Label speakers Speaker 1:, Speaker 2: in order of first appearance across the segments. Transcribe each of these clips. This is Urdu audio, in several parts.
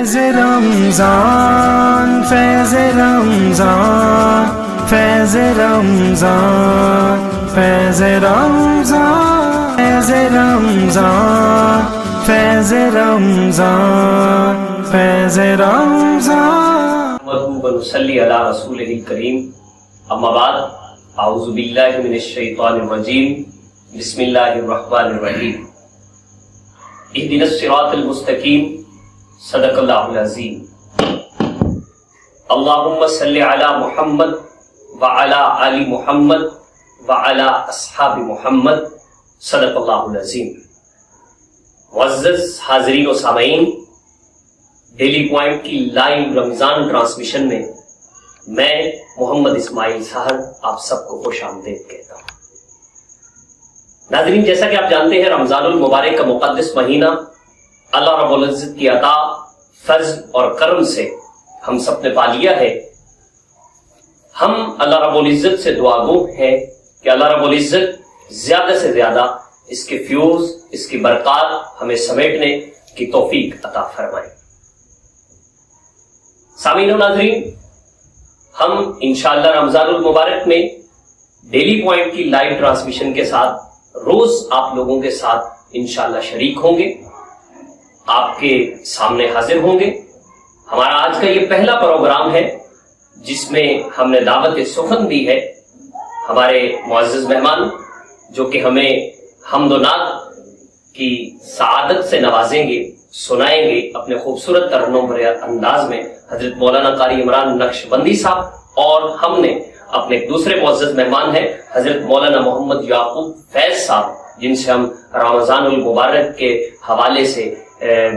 Speaker 1: فیض رمضان فیض رمضان فیض رمضان فیض رمضان فیض رمضان فیض رمضان فیض رمضان
Speaker 2: ونصلی علی رسولہ الکریم اما بعد اعوذ باللہ من الشیطان الرجیم بسم اللہ الرحمن الرحیم اهدنا الصراط المستقیم صدق اللہ العظیم اللہم صلی علی محمد وعلی آل محمد وعلی اصحاب محمد صدق اللہ العظیم۔ معزز حاضرین و سامعین، ڈیلی پوائنٹ کی لائیو رمضان ٹرانسمیشن میں میں محمد اسماعیل صاحب آپ سب کو خوش آمدید کہتا ہوں۔ ناظرین، جیسا کہ آپ جانتے ہیں رمضان المبارک کا مقدس مہینہ اللہ رب العزت کی عطا، فضل اور کرم سے ہم سب نے پا لیا ہے۔ ہم اللہ رب العزت سے دعا گو ہیں کہ اللہ رب العزت زیادہ سے زیادہ اس کے فیوز، اس کی برکات ہمیں سمیٹنے کی توفیق عطا فرمائے۔ سامعین و ناظرین، ہم انشاءاللہ رمضان المبارک میں ڈیلی پوائنٹ کی لائیو ٹرانسمیشن کے ساتھ روز آپ لوگوں کے ساتھ انشاءاللہ شریک ہوں گے، آپ کے سامنے حاضر ہوں گے۔ ہمارا آج کا یہ پہلا پروگرام ہے جس میں ہم نے دعوت سخن دی ہے۔ ہمارے معزز مہمان جو کہ ہمیں حمد و نعت کی سعادت سے نوازیں گے، سنائیں گے اپنے خوبصورت ترنم بھرے انداز میں، حضرت مولانا قاری عمران نقشبندی صاحب، اور ہم نے اپنے دوسرے معزز مہمان ہیں حضرت مولانا محمد یعقوب فیض صاحب، جن سے ہم رمضان المبارک کے حوالے سے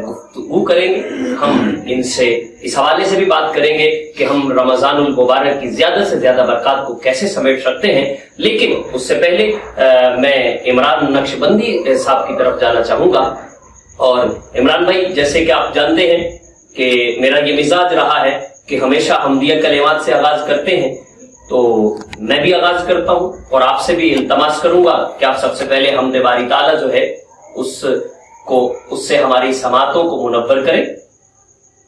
Speaker 2: گفتگو کریں گے۔ ہم ان سے اس حوالے سے بھی بات کریں گے کہ ہم رمضان المبارک کی زیادہ سے زیادہ برکات کو کیسے سمیٹ سکتے ہیں۔ لیکن اس سے پہلے میں عمران نقشبندی صاحب کی طرف جانا چاہوں گا۔ اور عمران بھائی، جیسے کہ آپ جانتے ہیں کہ میرا یہ مزاج رہا ہے کہ ہمیشہ حمدیہ کلمات سے آغاز کرتے ہیں، تو میں بھی آغاز کرتا ہوں اور آپ سے بھی التماس کروں گا کہ آپ سب سے پہلے حمد باری تعالیٰ جو ہے اس سے ہماری سماعتوں کو منور کریں۔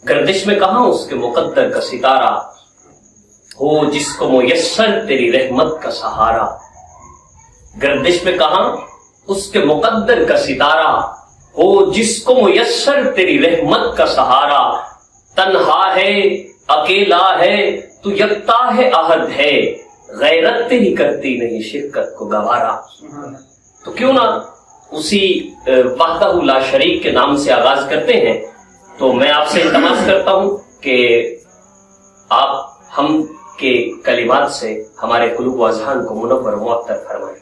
Speaker 2: گردش میں کہاں اس کے مقدر کا ستارہ ہو جس کو میسر تیری رحمت کا سہارا، گردش میں کہاں اس کے مقدر کا ستارہ ہو جس کو میسر تیری رحمت کا سہارا، تنہا ہے اکیلا ہے تو یکتا ہے احد ہے، غیرت تیری کرتی نہیں شرکت کو گوارا۔ تو کیوں نہ اسی وحدہ لا شریک کے نام سے آغاز کرتے ہیں۔ تو میں آپ سے التماس کرتا ہوں کہ آپ ہم کے کلمات سے ہمارے قلوب و اذہان کو منور و معطر فرمائیں۔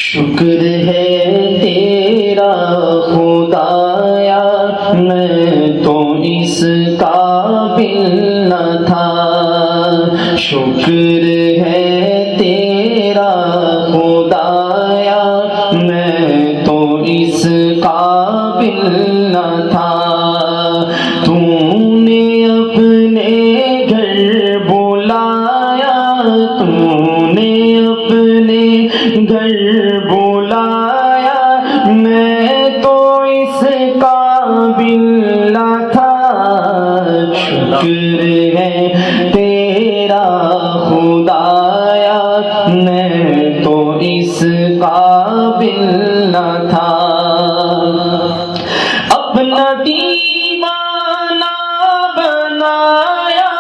Speaker 3: شکر ہے تیرا خدایا، میں تو اس قابل نہ تھا، شکر ہے تیرا خدایا، میں تو اس قابل نہ تھا، تو نے اپنے گھر بلایا، تو نے اپنے گھر بلایا، میں تو اس قابل نہ تھا، شکر ہے تیرا خدایا، میں تو اس قابل نہ تھا، اپنا دیوانہ بنایا،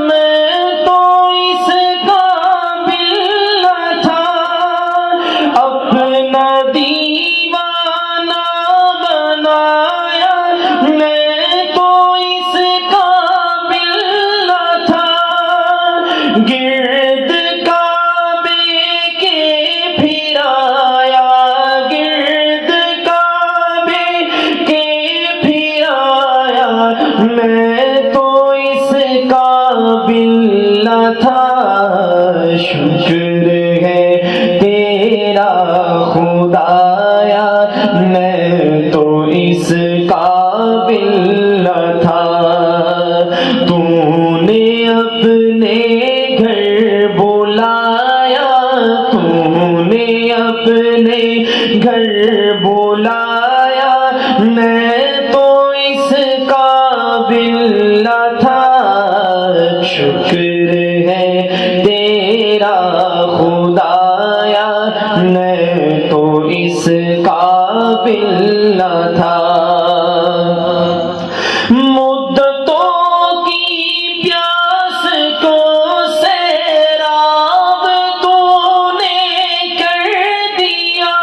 Speaker 3: میں تو اس قابل نہ تھا، اپنا دیوانہ بنایا، میں تو اس قابل نہ تھا، گرد کعبے کے پھرایا، گرد کعبے کے پھرایا، میں تو اس قابل نہ تھا، شکر ہے تیرا خدایا، میں تو اس قابل نہ تھا، تو نے اپنے گھر بلایا، تو نے اپنے گھر بلایا، میں تو اس قابل نہ تھا، شکر ہے تیرا خدایا میں تو اس قابل نہ تھا۔ مدتوں کی پیاس کو سیراب تو نے کر دیا،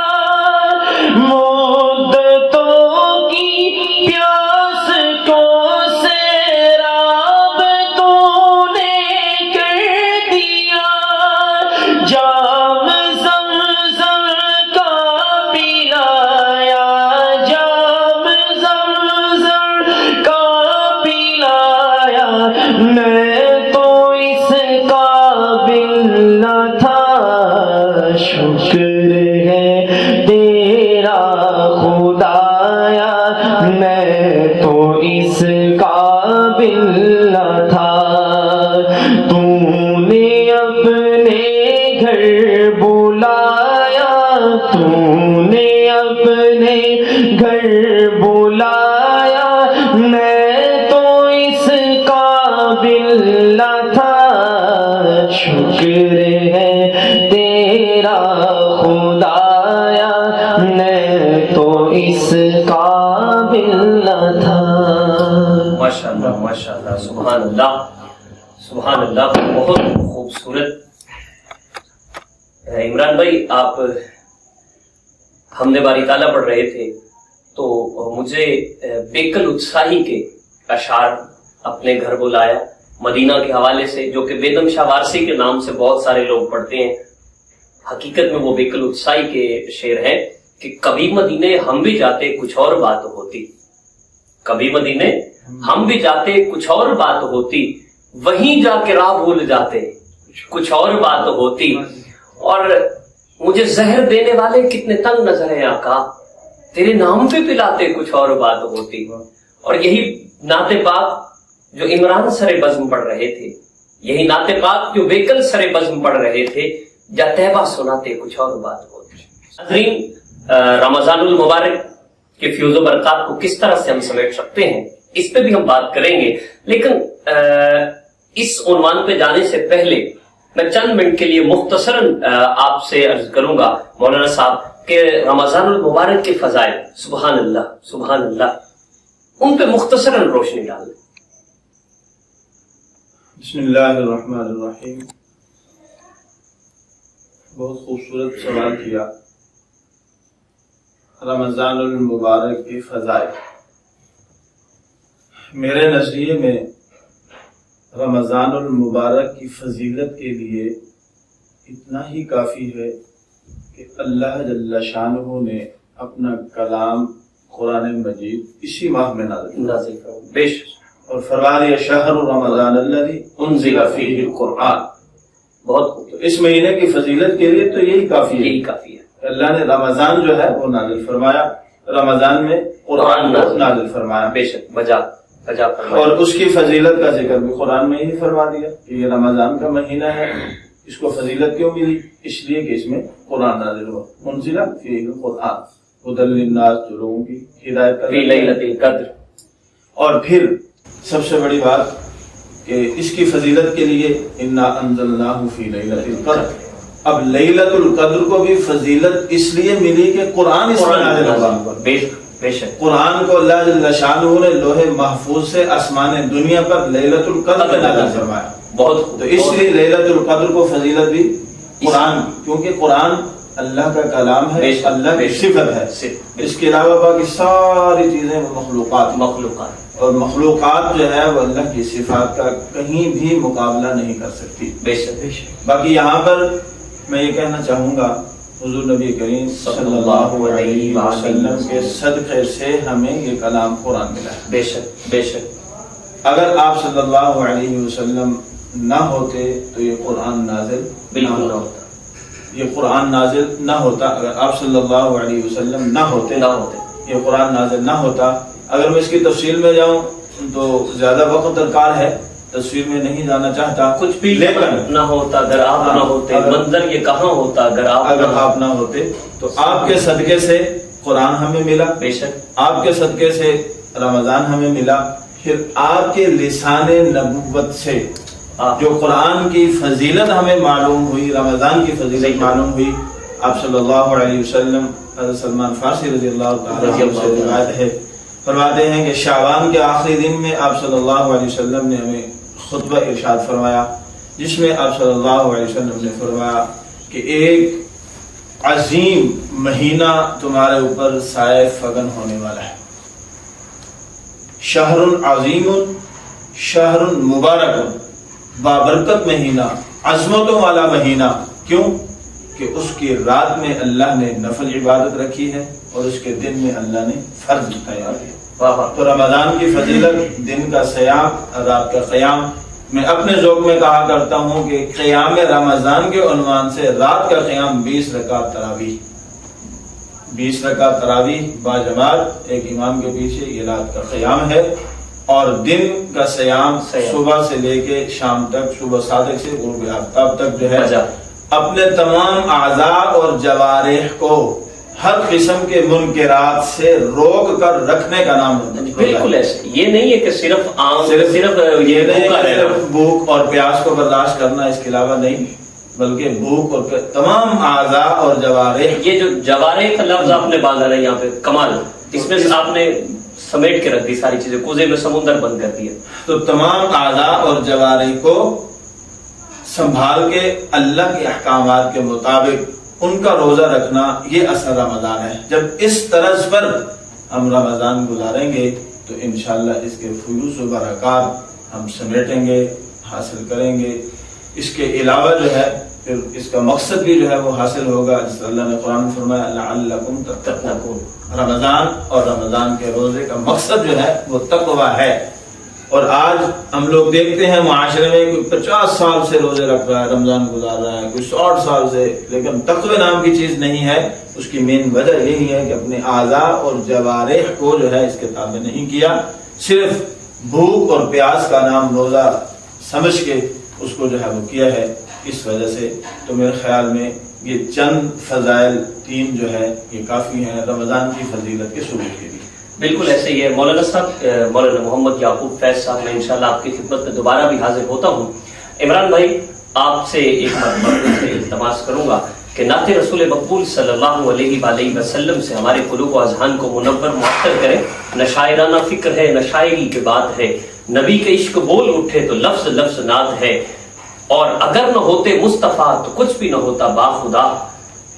Speaker 3: مدتوں کی پیاس کو سیراب تو نے کر دیا، جام زمزم کا پلایا، جام زمزم کا پلایا، میں تو اس قابل نہ تھا، شکر ہے تیرا خدایا میں تو اس قابل نہ تھا۔ تو نے اپنے گھر بلایا، تو نے اپنے گھر بلایا، میں تو اس قابل نہ تھا، شکر ہے تیرا خدایا میں تو اس قابل نہ تھا۔
Speaker 2: ماشاءاللہ ماشاءاللہ، سبحان اللہ سبحان اللہ، بہت خوبصورت۔ عمران بھائی، آپ ہم نے باری تعالیٰ پڑھ رہے تھے تو مجھے بیکل اتساہی کے اشعار اپنے گھر بلایا مدینہ کے حوالے سے، جو کہ بیدم شاہ وارسی کے نام سے بہت سارے لوگ پڑھتے ہیں۔ حقیقت میں وہ بیکل اتساہی کے شعر ہیں کہ کبھی مدینے ہم بھی جاتے کچھ اور بات ہوتی، کبھی مدینے ہم بھی جاتے کچھ اور بات ہوتی، وہیں جا کے راہ بھول جاتے کچھ اور بات ہوتی، اور مجھے زہر دینے والے کتنے تنگ نظر ہیں آقا، تیرے نام پہ پلاتے کچھ اور بات ہوتی۔ اور یہی نعت پاک جو عمران سر بزم پڑھ رہے تھے، یہی نعت پاک جو بیکل سر بزم پڑھ رہے تھے، جا تیبہ سناتے کچھ اور بات ہوتی۔ حضرین، رمضان المبارک کے فیوز و برکات کو کس طرح سے ہم سمیٹ سکتے ہیں، اس پہ بھی ہم بات کریں گے، لیکن اس عنوان پہ جانے سے پہلے میں چند منٹ کے لیے مختصراً آپ سے عرض کروں گا مولانا صاحب کہ رمضان المبارک کے فضائل، سبحان اللہ سبحان اللہ، ان پہ مختصراً روشنی ڈال دیں۔
Speaker 4: بسم اللہ الرحمن الرحیم۔ بہت خوبصورت سوال کیا، رمضان المبارک کے فضائل۔ میرے نظریے میں رمضان المبارک کی فضیلت کے لیے اتنا ہی کافی ہے کہ اللہ جل شانہ نے اپنا کلام قرآن مجید اسی ماہ میں نازل کیا،
Speaker 2: بے شک،
Speaker 4: اور فرما دیا شہر رمضان الذی انزل فیہ القرآن۔
Speaker 2: بہت خوب،
Speaker 4: تو اس مہینے کی فضیلت کے لیے تو یہی کافی ہے،
Speaker 2: یہی کافی ہے۔
Speaker 4: اللہ نے رمضان جو ہے وہ نازل فرمایا، رمضان میں قرآن نازل فرمایا،
Speaker 2: بے شک، بجا فرمایا،
Speaker 4: اور اس کی فضیلت کا ذکر بھی قرآن میں ہی فرما دیا کہ یہ رمضان کا مہینہ ہے۔ اس کو فضیلت کیوں ملی؟ اس لیے کہ اس میں قرآن نازل ہوا، منزل فیہ القرآن ھدی للناس، جو لوگوں کی ہدایت کا
Speaker 2: فی لیلۃ القدر۔
Speaker 4: اور پھر سب سے بڑی بات کہ اس کی فضیلت کے لیے انا انزلناہ فی لیلۃ القدر، اب لیلۃ القدر کو بھی فضیلت اس لیے ملی کہ قرآن اس میں نازل ہوا۔
Speaker 2: بے شک،
Speaker 4: قرآن کو اللہ جل شانہ نے لوح محفوظ سے آسمان دنیا پر لیلۃ القدر میں نازل فرمایا۔
Speaker 2: بہت خوب،
Speaker 4: تو اس لیے لیلۃ القدر کو فضیلت بھی قرآن، کیونکہ قرآن اللہ کا کلام ہے، اللہ کی صفت ہے۔ اس کے علاوہ باقی ساری چیزیں مخلوقات، اور مخلوقات جو ہے وہ اللہ کی صفات کا کہیں بھی مقابلہ نہیں کر سکتی۔
Speaker 2: بے شک،
Speaker 4: باقی یہاں پر میں یہ کہنا چاہوں گا، حضور نبی کریم صلی اللہ علیہ وسلم کے صدقے سے ہمیں یہ کلام قرآن ملا ہے۔
Speaker 2: بے شک، بے شک،
Speaker 4: اگر آپ صلی اللہ علیہ وسلم نہ ہوتے تو یہ قرآن نازل
Speaker 2: بالکل نہ ہوتا،
Speaker 4: یہ قرآن نازل نہ ہوتا۔ اگر آپ صلی اللہ علیہ وسلم نہ ہوتے یہ قرآن نازل نہ ہوتا۔ اگر میں اس کی تفصیل میں جاؤں تو زیادہ وقت درکار ہے، تصویر میں نہیں جانا چاہتا،
Speaker 2: کچھ بھی
Speaker 4: لیکن
Speaker 2: نہ ہوتا اگر آپ نہ ہوتے، منظر یہ کہاں ہوتا اگر آپ
Speaker 4: نہ ہوتے، تو آپ کے صدقے سے قرآن ہمیں ملا,
Speaker 2: بے شک
Speaker 4: آپ کے صدقے سے رمضان ہمیں ملا, پھر آپ کے لسان نبوت سے جو قرآن کی فضیلت ہمیں معلوم ہوئی, رمضان کی فضیلت معلوم ہوئی. آپ صلی اللہ علیہ وسلم, حضرت سلمان فارسی رضی اللہ تعالیٰ عنہ سے روایت ہے, فرماتے ہیں کہ شعبان کے آخری دن میں آپ صلی اللہ علیہ وسلم نے ہمیں خطبہ ارشاد فرمایا, جس میں آپ صلی اللہ علیہ وسلم نے فرمایا کہ ایک عظیم مہینہ تمہارے اوپر سائے فگن ہونے والا ہے. شہر عظیم, شہر مبارک, بابرکت مہینہ, عظمتوں والا مہینہ. کیوں کہ اس کی رات میں اللہ نے نفل عبادت رکھی ہے اور اس کے دن میں اللہ نے فرض تیار ہے. تو رمضان کی فضیلت, دن کا صیام, رات کا قیام. میں اپنے ذوق میں کہا کرتا ہوں کہ قیام رمضان کے عنوان سے رات کا قیام 20 رکعت تراویح, 20 رکعت تراویح باجماعت ایک امام کے پیچھے, یہ رات کا قیام ہے. اور دن کا سیام صبح سے لے کے شام تک, صبح صادق سے غروب آفتاب تک جو ہے اپنے تمام اعضاء اور جوارح کو ہر قسم کے منکرات سے روک کر رکھنے کا نام ہے.
Speaker 2: بالکل ایسے, یہ نہیں ہے کہ صرف
Speaker 4: یہ نہیں کہ صرف بھوک اور پیاس کو برداشت کرنا, اس کے علاوہ نہیں, بلکہ بھوک اور تمام اعضاء اور جوارح.
Speaker 2: یہ جو جوارح کا لفظ آپ نے باندھا ہے یہاں پہ, کمال, اس میں آپ نے سمیٹ کے رکھ دی ساری چیزیں, کوزے میں سمندر بند کر دیا. تو
Speaker 4: تمام اعضاء اور جوارح کو سنبھال کے اللہ کے احکامات کے مطابق ان کا روزہ رکھنا, یہ اصل رمضان ہے. جب اس طرز پر ہم رمضان گزاریں گے تو انشاءاللہ اس کے فیوز و برکات ہم سمیٹیں گے, حاصل کریں گے. اس کے علاوہ جو ہے پھر اس کا مقصد بھی جو ہے وہ حاصل ہوگا, جس اللہ نے قرآن میں فرمایا لعلکم تتقون. رمضان اور رمضان کے روزے کا مقصد جو ہے وہ تقوی ہے. اور آج ہم لوگ دیکھتے ہیں معاشرے میں کوئی 50 سال سے روزے رکھ رہا ہے, رمضان گزار رہا ہے, کوئی 60 سال سے, لیکن تقوی نام کی چیز نہیں ہے. اس کی مین وجہ یہی ہے کہ اپنے اعضاء اور جوارح کو جو ہے اس کے تابع نہیں کیا, صرف بھوک اور پیاس کا نام روزہ سمجھ کے اس کو جو ہے وہ کیا ہے. اس وجہ سے تو میرے خیال میں یہ چند فضائل 3 جو ہے یہ کافی ہیں رمضان کی فضیلت کے ثبوت کے لیے.
Speaker 2: بالکل ایسے ہی ہے. مولانا صاحب, مولانا محمد یعقوب فیض صاحب, میں انشاءاللہ آپ کی خدمت میں دوبارہ بھی حاضر ہوتا ہوں. عمران بھائی, آپ سے ایک مرتبہ سے التماس کروں گا کہ نعت رسول مقبول صلی اللہ علیہ وآلہ وسلم سے ہمارے قلوب و اذہان کو منور معطر کریں. نہ شاعرانہ فکر ہے, نہ شاعری کی بات ہے, نبی کے عشق بول اٹھے تو لفظ لفظ ناد ہے, اور اگر نہ ہوتے مصطفیٰ تو کچھ بھی نہ ہوتا باخدا,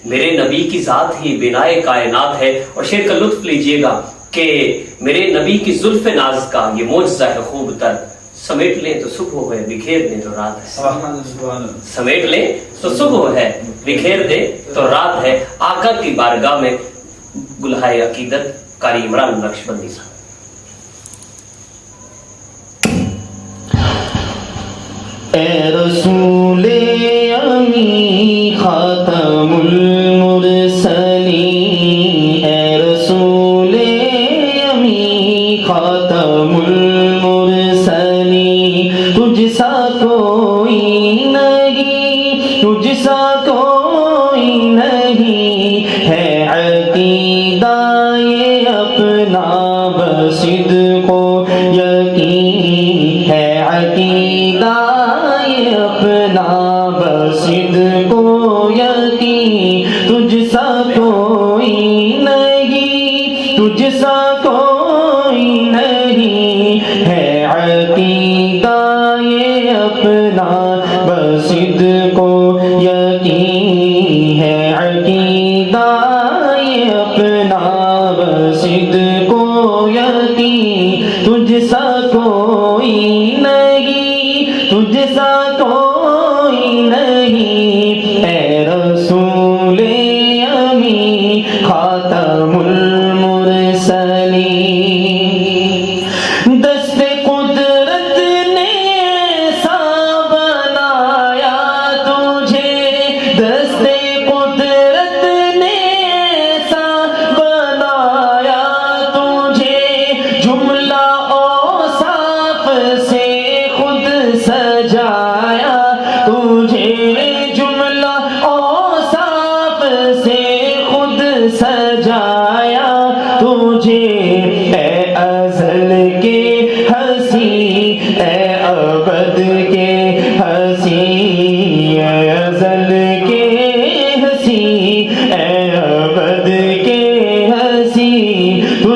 Speaker 2: میرے نبی کی ذات ہی بنائے کائنات ہے. اور شعر کا لطف لیجئے گا کہ میرے نبی کی زلف ناز کا یہ معجزہ ہے خوب تر, سمیٹ لیں تو صبح ہے, بکھیر دیں تو رات ہے. سمیٹ لیں تو صبح ہے, بکھیر دیں تو رات ہے. آقا کی بارگاہ میں گلہائے عقیدت, قاری عمران نقشبندی صاحب.
Speaker 3: اے رسول امی خاتم المرسلین, اے رسول امی خاتم المرسلین, تجھ سا کوئی نہیں, تجھ سا کوئی نہیں ہے عقیدہ یہ اپنا بصدق و یقین, ہے عقیدہ اپنا بصدق و یقین, تجھ سا کوئی نہیں, تجھ سا کوئی نہیں ہے عقیدہ یہ اپنا بصدق و یقین, ہے عقیدہ یہ اپنا بصدق و یقین, تجھ سا کوئی نہیں, تجھ سا کوئی نہیں, اے رسول امی خاتم المرسلین. دست قدرت نے ایسا بنایا تجھے, دست قدرت نے ایسا بنایا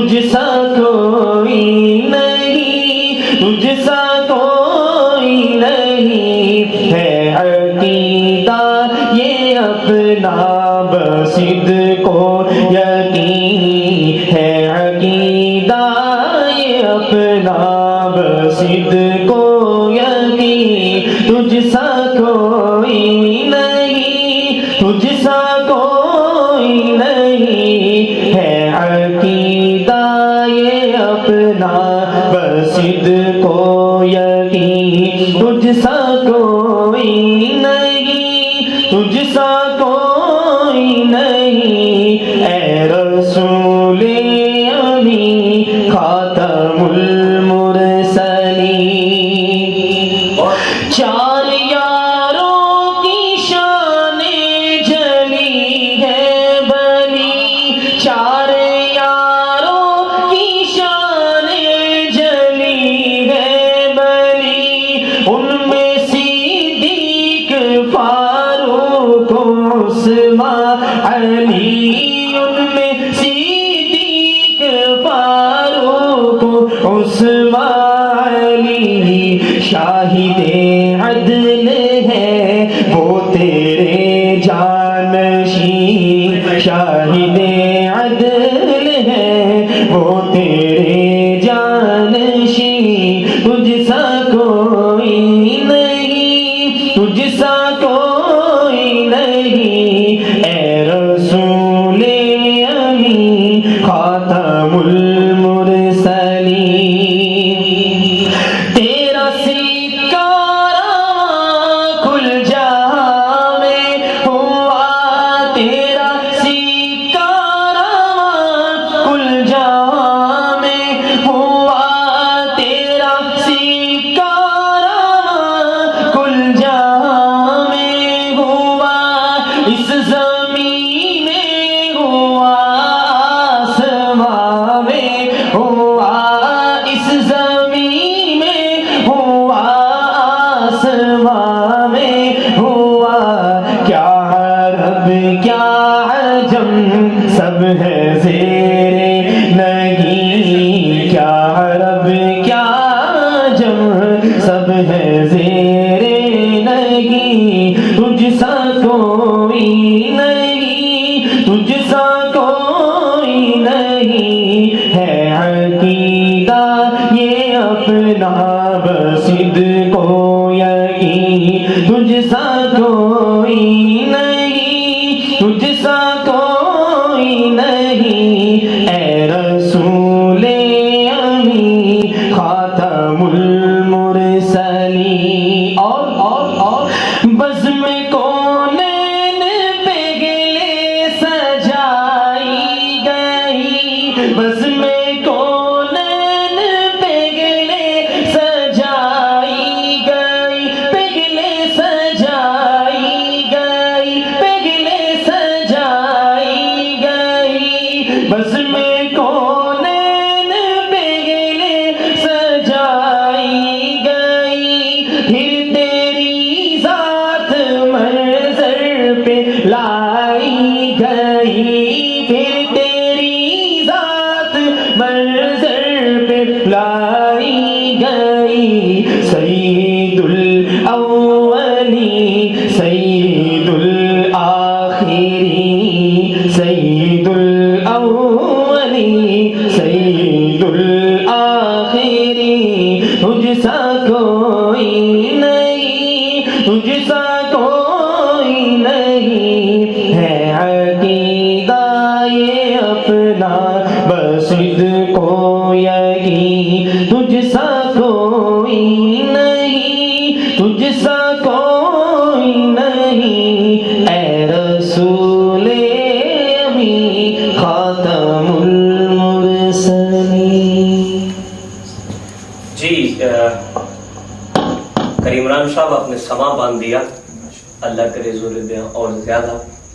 Speaker 3: تجھ سا کوئی نہیں، تجھ سا کوئی نہیں، ہے عقیدہ یہ اپنا بصدق و یقین، ہے عقیدہ یہ اپنا بصدق و یقین، تجھ سا کوئی نہیں، تجھ سا کوئی نہیں، ہے عقیدہ یہ اپنا بصدق و یقین، تجھ سا کوئی نہیں، تجھ سا کوئی نہیں، اے رسول امین خاتم المرسلین، چار یاروں کی شان جلی ہے بلی، چار یاروں کی شان جلی ہے بلی، ان میں صدیق فاروق عثمان علی، ان میں صدیق فاروق عثمان علی، شاہد عدل ہے وہ تیرے جانشین، شاہد عدل ہے وہ تیرے جانشین، تجھ سا کوئی نہیں، تجھ سا کوئی نہیں، اے رسول امین خاتم المرسلین، تیرا سکہ کل جہاں میں ہوا، تیرا سکہ کل جہاں میں ہوا، تیرا سکہ کل جہاں میں ہوا، اس زمین میں ہوا، آسمان میں ہوا، اس زمین میں ہوا، آسمان میں ہوا، کیا عرب کیا عجم سب ہے زیر نہیں، کیا عرب کیا عجم سب ہے زیر نہیں، تجھ سا کوئی نہیں، تجھ سا کوئی نہیں، ہے عقیدہ یہ اپنا بصدق و یقین، تجھ سا کوئی نہیں، تجھ سا کوئی نہیں، اے رسول امین خاتم المرسلین، اور بزم کونین پگلے سجائی گئی، بزم کونین پگلے سجائی گئی، پگلے سجائی گئی، پگلے سجائی گئی، بزم کونین پگلے سجائی گئی، پھر تیری ذات منظر پہ لائی گئی، پھر تیری ذات منظر پہ لائی گئی، سید الاولی سید الاخری، سید الاولی سید الاخری، تجھ سا کوئی نہیں، تجھ سا کوئی نہیں، ہے عقیدہ یہ اپنا بصدق و یقین، تجھ سا کوئی نہیں، تجھ سا کوئی نہیں، اے رسول امین خاتم المرسلین۔
Speaker 2: جی کریم عمران صاحب آپ نے سما باندھ دیا، اللہ کرے زور دیں اور زیادہ،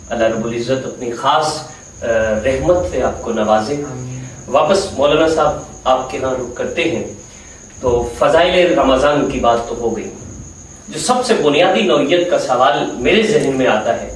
Speaker 2: اللہ رب العزت اپنی خاص رحمت سے آپ کو نوازے۔ واپس مولانا صاحب آپ کے ہاں رخ کرتے ہیں تو فضائل رمضان کی بات تو ہو گئی، جو سب سے بنیادی نوعیت کا سوال میرے ذہن میں آتا ہے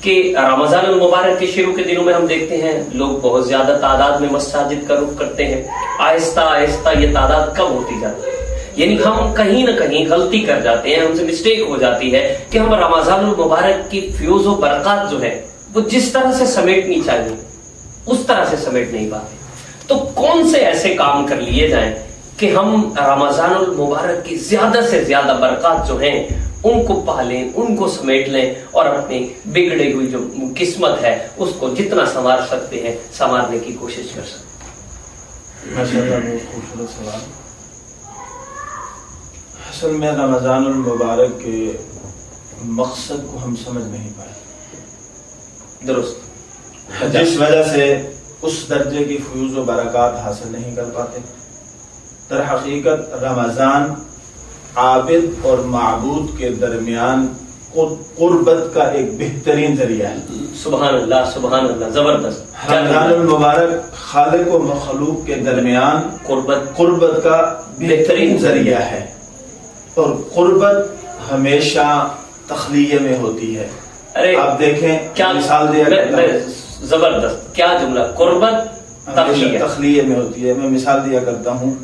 Speaker 2: کہ رمضان المبارک کے شروع کے دنوں میں ہم دیکھتے ہیں لوگ بہت زیادہ تعداد میں مساجد کا رخ کرتے ہیں. آہستہ آہستہ یہ تعداد کم ہوتی جاتی ہے. یعنی ہم کہیں نہ کہیں غلطی کر جاتے ہیں, ہم سے مسٹیک ہو جاتی ہے کہ ہم رمضان المبارک کی فیوز و برکات جو ہے وہ جس طرح سے سمیٹنی چاہیے اس طرح سے سمیٹ نہیں پاتے. تو کون سے ایسے کام کر لیے جائیں کہ ہم رمضان المبارک کی زیادہ سے زیادہ برکات جو ہیں ان کو پالیں, ان کو سمیٹ لیں اور اپنی بگڑی ہوئی جو قسمت ہے اس کو جتنا سنوار سکتے ہیں سنوارنے کی کوشش کر سکتے ہیں.
Speaker 4: ماشاءاللہ, بہت خوبصورت سوال. اصل میں رمضان المبارک کے مقصد کو ہم سمجھ نہیں پائے.
Speaker 2: درست.
Speaker 4: جس وجہ سے اس درجے کی فیوز و برکات حاصل نہیں کر پاتے. در حقیقت رمضان عابد اور معبود کے درمیان قربت کا ایک بہترین ذریعہ ہے.
Speaker 2: سبحان اللہ, سبحان اللہ, زبردست.
Speaker 4: رمضان المبارک خالق و مخلوق کے درمیان قربت کا بہترین ذریعہ ہے. اور قربت ہمیشہ تخلیہ میں ہوتی ہے. آپ دیکھیں کیا مثال دیا کرتا ہے.
Speaker 2: زبردست, کیا جملہ, قربت
Speaker 4: تخلیہ میں ہوتی ہے. میں مثال دیا کرتا ہوں.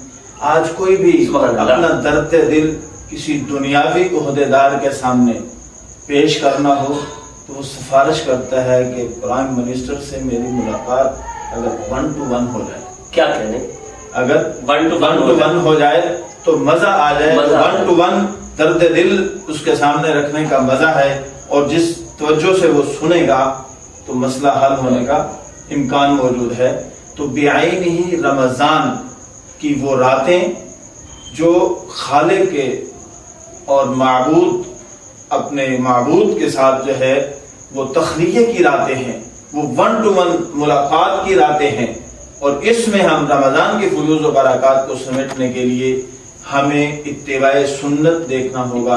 Speaker 4: آج کوئی بھی اپنا درد دل کسی دنیاوی عہدیدار کے سامنے پیش کرنا ہو تو وہ سفارش کرتا ہے کہ پرائم منسٹر سے میری ملاقات اگر 1 to 1 ہو جائے.
Speaker 2: کیا کہنے,
Speaker 4: اگر 1 to 1 ہو جائے تو مزہ آ جائے. 1 to 1 درد دل اس کے سامنے رکھنے کا مزہ ہے, اور جس توجہ سے وہ سنے گا تو مسئلہ حل ہونے کا امکان موجود ہے. تو بعین ہی رمضان کی وہ راتیں جو خالق کے اور معبود اپنے معبود کے ساتھ جو ہے وہ تخلیہ کی راتیں ہیں, وہ 1 to 1 ملاقات کی راتیں ہیں. اور اس میں ہم رمضان کی فیوز و برکات کو سمیٹنے کے لیے ہمیں اتباع سنت دیکھنا ہوگا.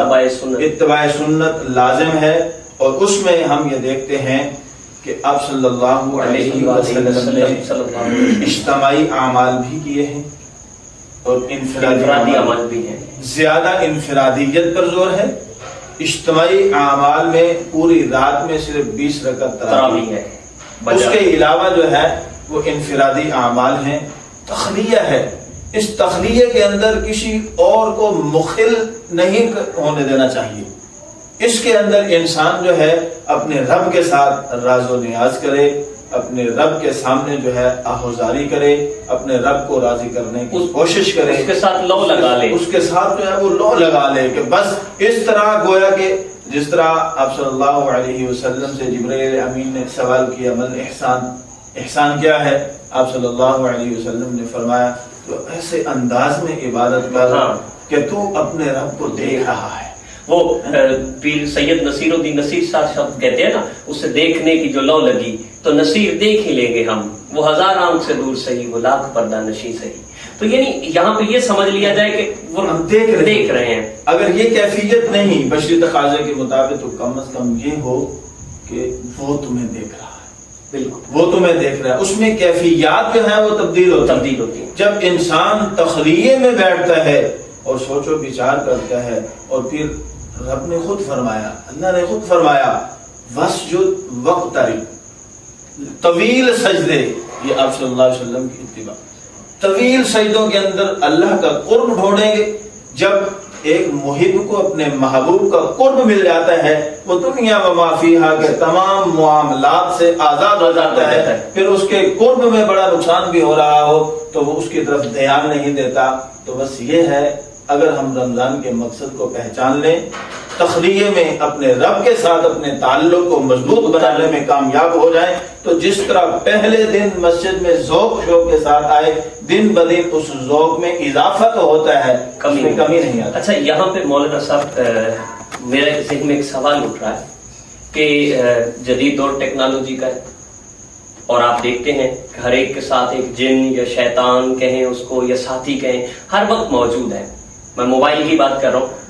Speaker 4: اتباع سنت لازم ہے. اور اس میں ہم یہ دیکھتے ہیں کہ آپ صلی اللہ علیہ وسلم نے اجتماعی اعمال بھی کیے ہیں اور انفرادی اعمال بھی ہیں. زیادہ انفرادیت پر زور ہے. اجتماعی اعمال میں پوری رات میں صرف 20 رکعت تراویح ہے. اس کے علاوہ جو ہے وہ انفرادی اعمال ہیں. تخلیہ ہے. اس تخلیہ کے اندر کسی اور کو مخل نہیں ہونے دینا چاہیے. اس کے اندر انسان جو ہے اپنے رب کے ساتھ راز و نیاز کرے, اپنے رب کے سامنے جو ہے آہوزاری کرے, اپنے رب کو راضی کرنے کی کوشش کرے,
Speaker 2: اس کے ساتھ لو لگا لے,
Speaker 4: اس کے ساتھ جو ہے وہ لو لگا لے کہ بس اس طرح گویا کہ جس طرح آپ صلی اللہ علیہ وسلم سے جبرائیل امین نے سوال کیا من احسان کیا ہے, آپ صلی اللہ علیہ وسلم نے فرمایا تو ایسے انداز میں عبادت کر کہ تو اپنے رب کو دیکھ رہا ہے.
Speaker 2: وہ پیر سید نصیر الدین نصیر صاحب شبد کہتے ہیں نا, اسے دیکھنے کی جو لو لگی تو نصیر دیکھ ہی لیں گے ہم, وہ 1000 آنکھ سے دور صحیح, وہ لاکھ پردہ نشی صحیح. تو یعنی یہاں پہ یہ سمجھ لیا جائے کہ وہ
Speaker 4: ہم دیکھ رہے ہیں. اگر یہ کیفیت نہیں بشری تقاضے کے مطابق تو کم از کم یہ ہو کہ وہ تمہیں دیکھ رہا ہے. بالکل وہ تمہیں دیکھ رہا ہے. اس میں کیفیات جو ہے وہ تبدیل ہوتی ہے. جب انسان تخلیہ میں بیٹھتا ہے اور سوچ و بچار کرتا ہے, اور پھر رب نے خود فرمایا, اللہ نے خود فرمایا وسجد وقترب, طویل سجدے, یہ آپ صلی اللہ علیہ وسلم کی اتباع. طویل سجدوں کے اندر اللہ کا قرب ڈھونڈیں گے. جب ایک محب کو اپنے محبوب کا قرب مل جاتا ہے وہ دنیا و ما فیہا کے تمام معاملات سے آزاد ہو جاتا ہے. پھر اس کے قرب میں بڑا نقصان بھی ہو رہا ہو تو وہ اس کی طرف دھیان نہیں دیتا. تو بس یہ ہے, اگر ہم رمضان کے مقصد کو پہچان لیں, تخلیہ میں اپنے رب کے ساتھ اپنے تعلق کو مضبوط بنانے میں کامیاب ہو جائیں تو جس طرح پہلے دن مسجد میں ذوق شوق کے ساتھ آئے, دن بدن اس ذوق میں اضافہ تو ہوتا ہے, کمی نہیں آتی.
Speaker 2: اچھا, یہاں پہ مولانا صاحب میرے ذہن میں ایک سوال اٹھ رہا ہے کہ جدید دور ٹیکنالوجی کا ہے اور آپ دیکھتے ہیں ہر ایک کے ساتھ ایک جن یا شیطان کہیں اس کو یا ساتھی کہیں ہر وقت موجود ہے. میں موبائل کی بات کر رہا ہوں.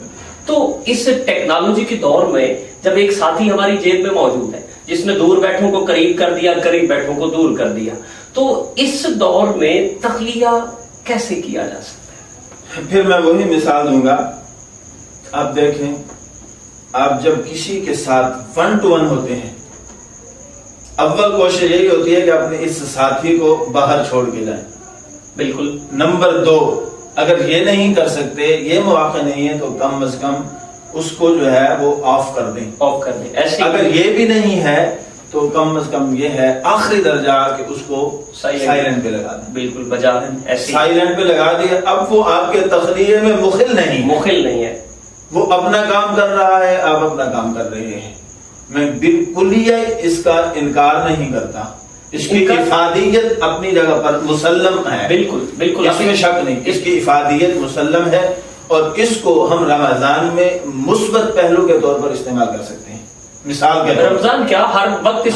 Speaker 2: تو اس ٹیکنالوجی کے دور میں جب ایک ساتھی ہماری جیب میں موجود ہے جس نے دور بیٹھوں کو قریب کر دیا, قریب بیٹھوں کو دور کر دیا, تو اس دور میں تخلیہ کیسے کیا جا سکتا ہے؟
Speaker 4: پھر میں وہی مثال دوں گا. آپ دیکھیں, آپ جب کسی کے ساتھ 1 to 1 ہوتے ہیں اول کوشش یہی ہوتی ہے کہ اپنے اس ساتھی کو باہر چھوڑ کے جائیں.
Speaker 2: بالکل.
Speaker 4: نمبر 2، اگر یہ نہیں کر سکتے، یہ مواقع نہیں ہے، تو کم از کم اس کو جو ہے وہ آف کر دیں.
Speaker 2: آف کر دیں. ایسے
Speaker 4: اگر یہ بھی نہیں ہے تو کم از کم یہ ہے آخری درجہ کہ اس کو سائلنٹ پہ لگا دیں.
Speaker 2: بالکل بجا ایسے
Speaker 4: سائلنٹ پہ لگا دیا. اب وہ آپ کے تخلیے میں مخل نہیں
Speaker 2: ہے.
Speaker 4: وہ اپنا کام کر رہا ہے، آپ اپنا کام کر رہے ہیں. میں بالکل اس کا انکار نہیں کرتا. اس کی افادیت اپنی جگہ پر مسلم ہے.
Speaker 2: بالکل
Speaker 4: اس میں شک نہیں. اس کی افادیت مسلم ہے اور اس کو ہم رمضان میں مثبت پہلو کے طور پر استعمال کر سکتے ہیں. مثال کے
Speaker 2: رمضان کیا ہر وقت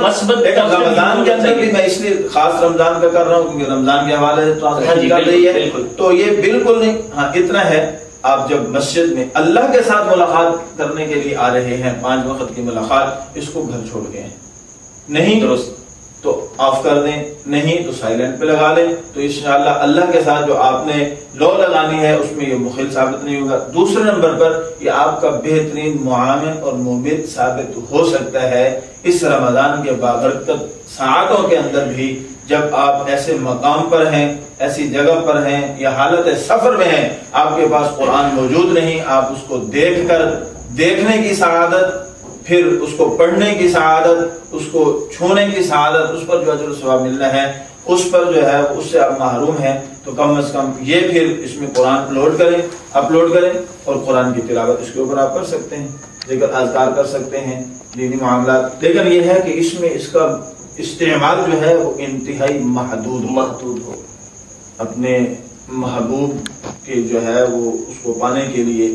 Speaker 2: مثبت.
Speaker 4: رمضان کے اندر بھی میں اس لیے خاص رمضان کا کر رہا ہوں کیونکہ رمضان کے حوالے سے کر رہی ہے، تو یہ بالکل نہیں. ہاں اتنا ہے، آپ جب مسجد میں اللہ کے ساتھ ملاقات کرنے کے لیے آ رہے ہیں، 5 وقت کی ملاقات، اس کو گھر چھوڑ کے نہیں
Speaker 2: درست
Speaker 4: تو آف کر دیں، نہیں تو سائلنٹ پہ لگا لیں. تو انشاءاللہ اللہ کے ساتھ جو آپ نے لو لگانی ہے اس میں یہ مخل ثابت نہیں ہوگا. دوسرے نمبر پر یہ آپ کا بہترین معاون اور مبید ثابت ہو سکتا ہے اس رمضان کے بابرکت ساعتوں کے اندر بھی. جب آپ ایسے مقام پر ہیں، ایسی جگہ پر ہیں یا حالت سفر میں ہیں، آپ کے پاس قرآن موجود نہیں، آپ اس کو دیکھ کر دیکھنے کی سعادت، پھر اس کو پڑھنے کی سعادت، اس کو چھونے کی سعادت، اس پر جو اجر و ثواب ملنا ہے، اس پر جو ہے اس سے آپ محروم ہیں. تو کم از کم یہ پھر اس میں قرآن اپلوڈ کریں اور قرآن کی تلاوت اس کے اوپر آپ کر سکتے ہیں، ذکر اذکار کر سکتے ہیں، دینی معاملات. لیکن یہ ہے کہ اس میں اس کا استعمال جو ہے وہ انتہائی محدود ہو. اپنے محبوب کے جو ہے وہ اس کو پانے کے لیے،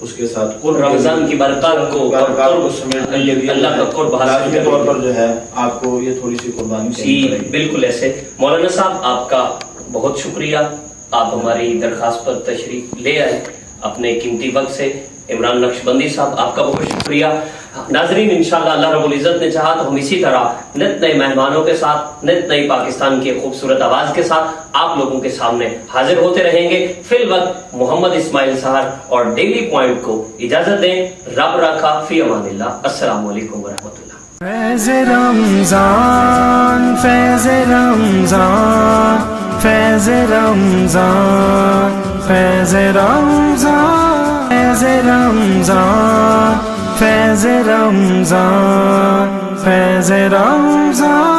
Speaker 4: اس کے ساتھ
Speaker 2: رمضان کی برکات کو
Speaker 4: سمیٹنے کے لیے
Speaker 2: اللہ کا قرب حاصل
Speaker 4: کے طور پر جو ہے آپ کو یہ تھوڑی سی قربانی کرنی پڑے گی.
Speaker 2: بالکل ایسے. مولانا صاحب آپ کا بہت شکریہ، آپ ہماری درخواست پر تشریف لے آئے اپنے قیمتی وقت سے. عمران نقشبندی صاحب آپ کا بہت شکریہ. ناظرین انشاءاللہ اللہ رب العزت نے چاہا تو ہم اسی طرح نت نئے مہمانوں کے ساتھ، نت نئی پاکستان کی خوبصورت آواز کے ساتھ آپ لوگوں کے سامنے حاضر ہوتے رہیں گے. فی الوقت محمد اسماعیل سہر اور ڈیلی پوائنٹ کو اجازت دیں. رب رکھا، فی امان اللہ. السلام علیکم ورحمۃ اللہ.
Speaker 1: فیض رمضان، فیض رمضان، فیض رمضان، فیض رمضان، فیض رمضان، فیض رمضان، فیض رمضان.